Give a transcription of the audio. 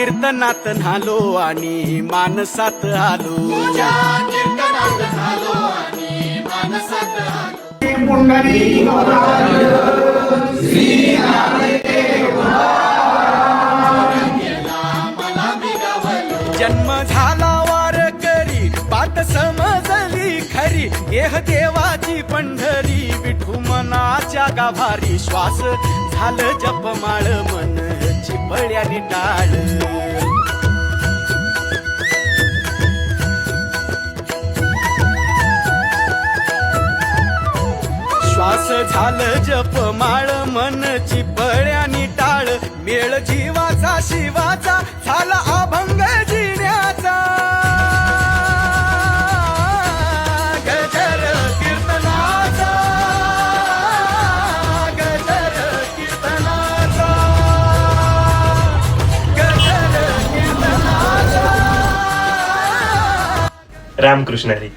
कीर्तनात न्हालो आणि मानसात आलो. जन्म झाला वारकरी बात समजली खरी देह देवाची पंढरी विठू मनाच्या गाभारी श्वास झालं जपमाळ मन चिपळ्यानी टाळ. श्वास झालं जपमाळ मन चिपळ्यानी टाळ. मेळ जीवाचा शिवाचा झाला अभंग जिण्याचा. गजर कीर्तनाचा गजर कीर्तनाचा गजर कीर्तनाचा. रामकृष्ण हरी.